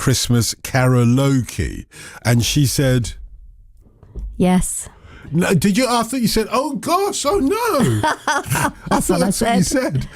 Christmas karaoke? And she said, yes. No, did you? I thought you said, "Oh gosh, oh no." I thought that's what you said.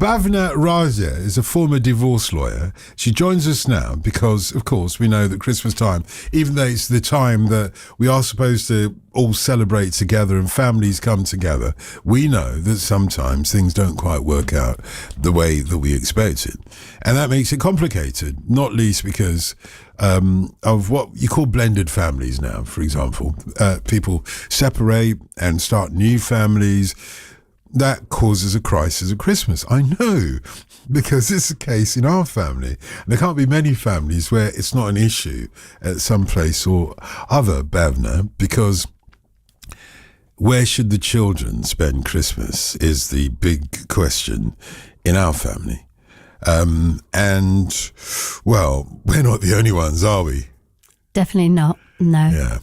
Bhavna Raja is a former divorce lawyer. She joins us now because, of course, we know that Christmas time, even though it's the time that we are supposed to all celebrate together and families come together, we know that sometimes things don't quite work out the way that we expected, and that makes it complicated. Not least because of what you call blended families now, for example. People separate and start new families. That causes a crisis at Christmas. I know, because it's the case in our family. There can't be many families where it's not an issue at some place or other, Bhavna, because where should the children spend Christmas is the big question in our family. And, well, we're not the only ones, are we? Definitely not, no. Yeah.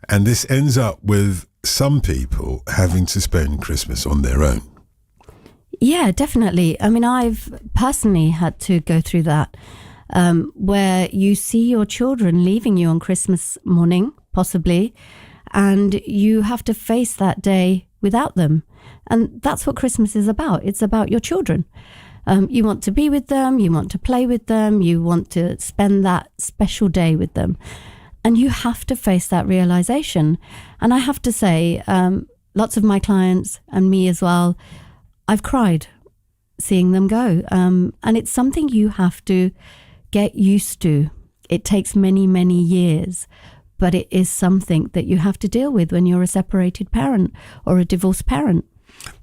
And this ends up with some people having to spend Christmas on their own. Yeah, definitely. I mean, I've personally had to go through that, where you see your children leaving you on Christmas morning, possibly, and you have to face that day without them. And that's what Christmas is about. It's about your children. You want to be with them, you want to play with them, you want to spend that special day with them. And you have to face that realization. And I have to say, lots of my clients and me as well, I've cried seeing them go. And it's something you have to get used to. It takes many, many years, but it is something that you have to deal with when you're a separated parent or a divorced parent.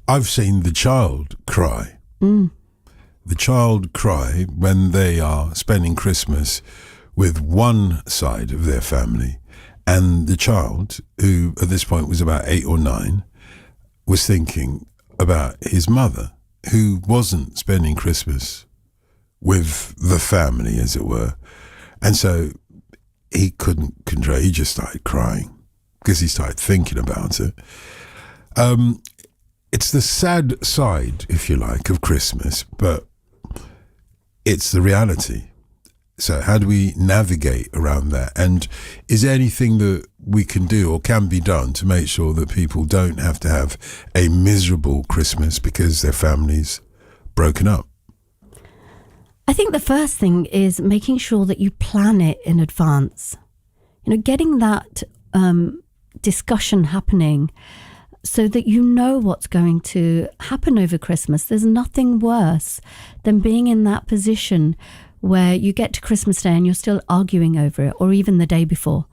I've seen the child cry. The child cry when they are spending Christmas with one side of their family, and the child, who at this point was about 8 or 9, was thinking about his mother, who wasn't spending Christmas with the family, as it were. And so he couldn't control, he just started crying because he started thinking about it. It's the sad side, if you like, of Christmas, but it's the reality. So how do we navigate around that? And is there anything that we can do or can be done to make sure that people don't have to have a miserable Christmas because their family's broken up? I think the first thing is making sure that you plan it in advance. You know, getting that discussion happening so that you know what's going to happen over Christmas. There's nothing worse than being in that position where you get to Christmas Day and you're still arguing over it, or even the day before.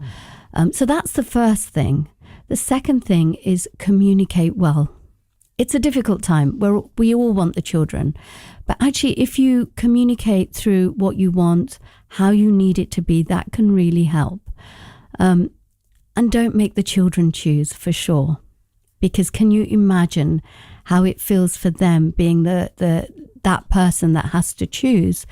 So that's the first thing. The second thing is communicate well. It's a difficult time where we all want the children, but actually if you communicate through what you want, how you need it to be, that can really help. And don't make the children choose, for sure, because can you imagine how it feels for them being that person that has to choose,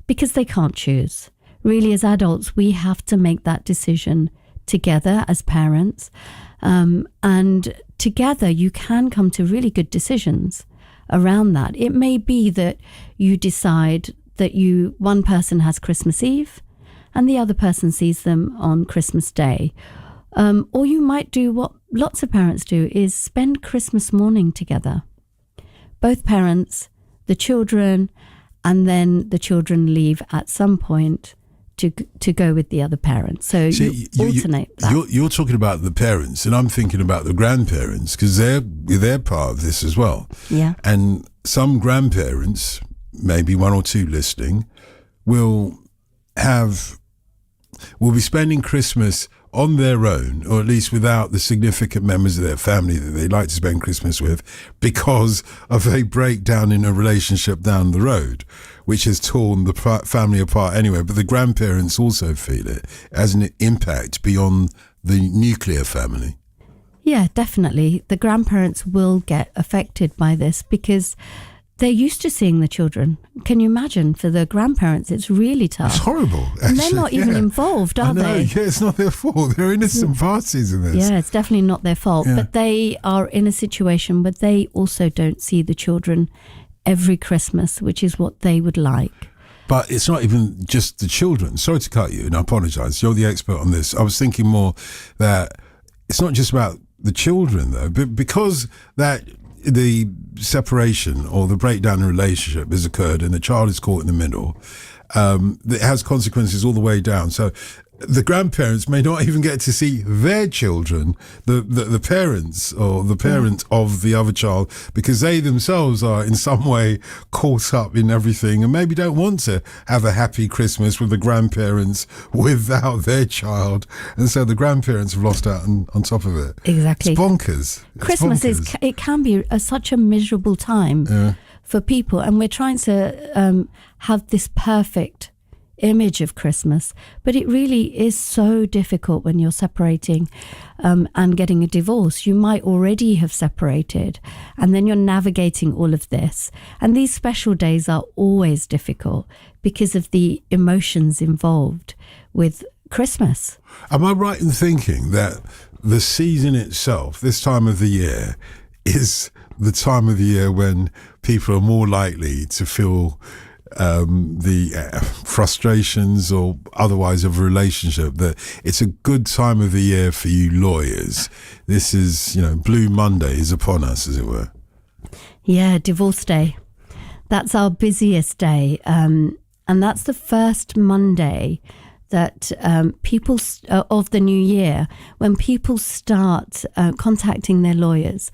because they can't choose. Really, as adults, we have to make that decision together as parents. And together you can come to really good decisions around that. It may be that you decide that one person has Christmas Eve and the other person sees them on Christmas Day. Or you might do what lots of parents do, is spend Christmas morning together. Both parents, the children, and then the children leave at some point to go with the other parent. So you alternate that. You're talking about the parents, and I'm thinking about the grandparents, because they're part of this as well. Yeah. And some grandparents, maybe one or two listening, will be spending Christmas on their own, or at least without the significant members of their family that they'd like to spend Christmas with, because of a breakdown in a relationship down the road, which has torn the family apart anyway. But the grandparents also feel it as an impact beyond the nuclear family. Yeah, definitely. The grandparents will get affected by this because they're used to seeing the children. Can you imagine? For the grandparents, it's really tough. It's horrible, actually. And they're not even involved, are they? Yeah, it's not their fault. They're innocent parties in this. Yeah, it's definitely not their fault. Yeah. But they are in a situation where they also don't see the children every Christmas, which is what they would like. But it's not even just the children. Sorry to cut you, and I apologise. You're the expert on this. I was thinking more that it's not just about the children, though, but because that the separation or the breakdown in relationship has occurred and the child is caught in the middle, it has consequences all the way down. So the grandparents may not even get to see their children, the parents or the parent of the other child, because they themselves are in some way caught up in everything and maybe don't want to have a happy Christmas with the grandparents without their child. And so the grandparents have lost out on top of it. Exactly. It's bonkers. Christmas it can be such a miserable time for people, and we're trying to have this perfect image of Christmas, but it really is so difficult when you're separating and getting a divorce. You might already have separated, and then you're navigating all of this, and these special days are always difficult because of the emotions involved with Christmas. Am I right in thinking that the season itself, this time of the year, is the time of the year when people are more likely to feel the frustrations or otherwise of a relationship, that it's a good time of the year for you lawyers? This is, Blue Monday is upon us, as it were. Yeah, divorce day. That's our busiest day. And that's the first Monday that people of the new year, when people start contacting their lawyers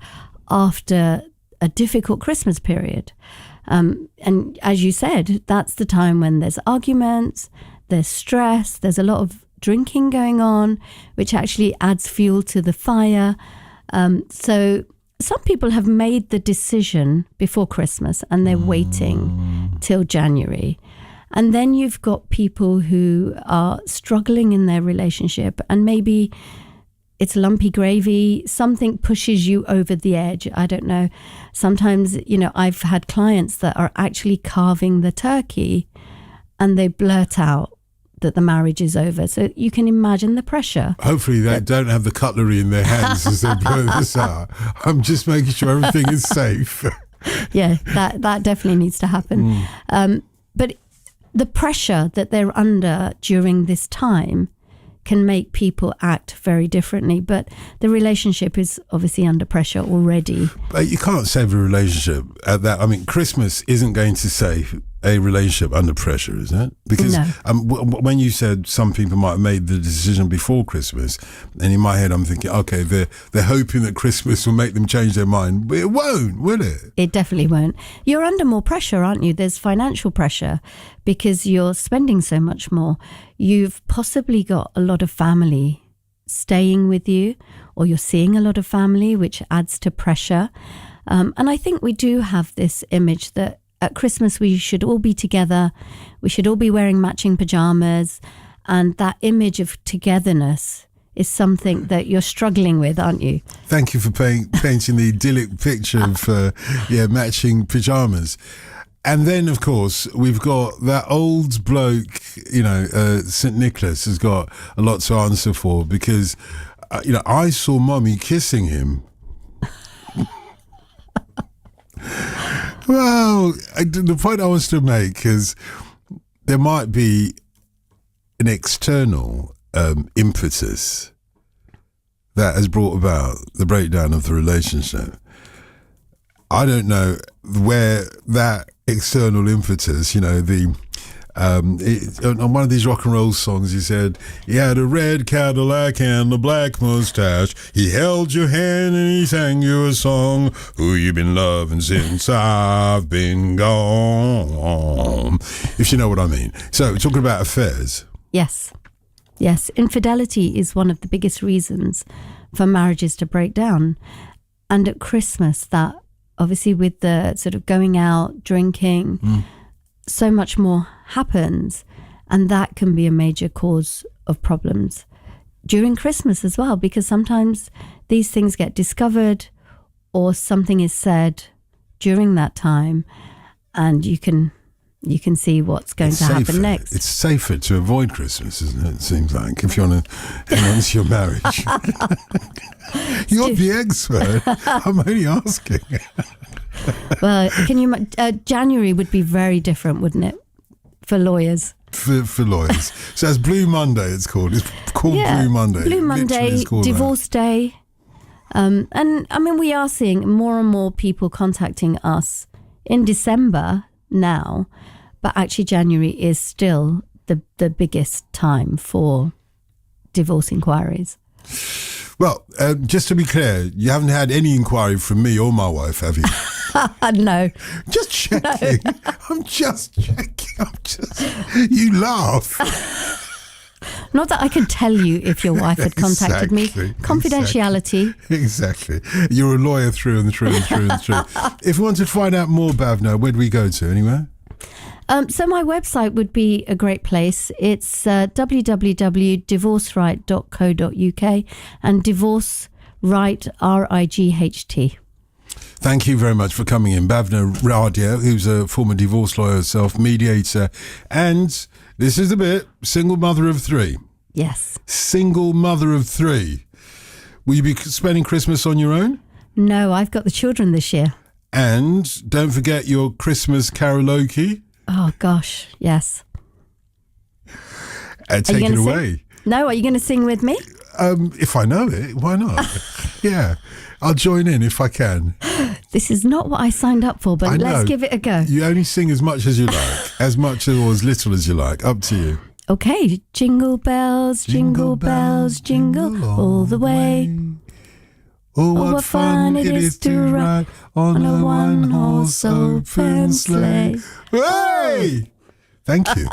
after a difficult Christmas period. And as you said, that's the time when there's arguments, there's stress, there's a lot of drinking going on, which actually adds fuel to the fire. So some people have made the decision before Christmas and they're waiting till January. And then you've got people who are struggling in their relationship, and maybe it's lumpy gravy, something pushes you over the edge. I don't know. Sometimes, I've had clients that are actually carving the turkey and they blurt out that the marriage is over. So you can imagine the pressure. Hopefully they don't have the cutlery in their hands as they blurt this out. I'm just making sure everything is safe. Yeah, that definitely needs to happen. But the pressure that they're under during this time can make people act very differently, but the relationship is obviously under pressure already. But you can't save a relationship at that. I mean, Christmas isn't going to save a relationship under pressure, is it? Because when you said some people might have made the decision before Christmas, and in my head I'm thinking, okay, they're hoping that Christmas will make them change their mind, but it won't, will it? It definitely won't. You're under more pressure, aren't you? There's financial pressure because you're spending so much more. You've possibly got a lot of family staying with you, or you're seeing a lot of family, which adds to pressure. And I think we do have this image that at Christmas we should all be together, we should all be wearing matching pajamas, and that image of togetherness is something that you're struggling with, aren't you? Thank you for painting the idyllic picture of matching pajamas. And then, of course, we've got that old bloke, St. Nicholas has got a lot to answer for because, I saw Mummy kissing him. Well, the point I was to make is there might be an external impetus that has brought about the breakdown of the relationship. I don't know where that external impetus, on one of these rock and roll songs, he said, he had a red Cadillac and a black mustache. He held your hand and he sang you a song. Who you been loving since I've been gone? If you know what I mean. So, we're talking about affairs. Yes. Infidelity is one of the biggest reasons for marriages to break down. And at Christmas, that obviously with the sort of going out, drinking, so much more happens, and that can be a major cause of problems during Christmas as well, because sometimes these things get discovered or something is said during that time, and you can see what's going to happen next. It's safer to avoid Christmas, isn't it? It seems like, if you want to hang on to your marriage. You're the expert. I'm only asking. Well, January would be very different, wouldn't it? for lawyers. For lawyers. So it's Blue Monday, it's called. It's called Blue Monday. Blue Literally, Monday, it's called Divorce Day. And I mean, we are seeing more and more people contacting us in December now, but actually January is still the biggest time for divorce inquiries. Well, just to be clear, you haven't had any inquiry from me or my wife, have you? No. Just checking. No. I'm just checking. You laugh. Not that I can tell you if your wife had contacted me. Confidentiality. Exactly. You're a lawyer through and through and through and through. If you want to find out more, Bhavna, where do we go to? Anywhere? So my website would be a great place. It's www.divorceright.co.uk and divorce right, RIGHT. Thank you very much for coming in. Bhavna Radia, who's a former divorce lawyer herself, mediator, and this is the bit, single mother of 3. Yes. Single mother of 3. Will you be spending Christmas on your own? No, I've got the children this year. And don't forget your Christmas karaoke. Oh, gosh, yes. Take it away. No, are you going to sing with me? If I know it, why not? Yeah, I'll join in if I can. This is not what I signed up for, but let's give it a go. You only sing as much as you like, as much or as little as you like. Up to you. Okay, jingle bells, jingle bells, jingle all the way. Oh, what fun it is to ride on a one-horse open sleigh. Hey! Thank you.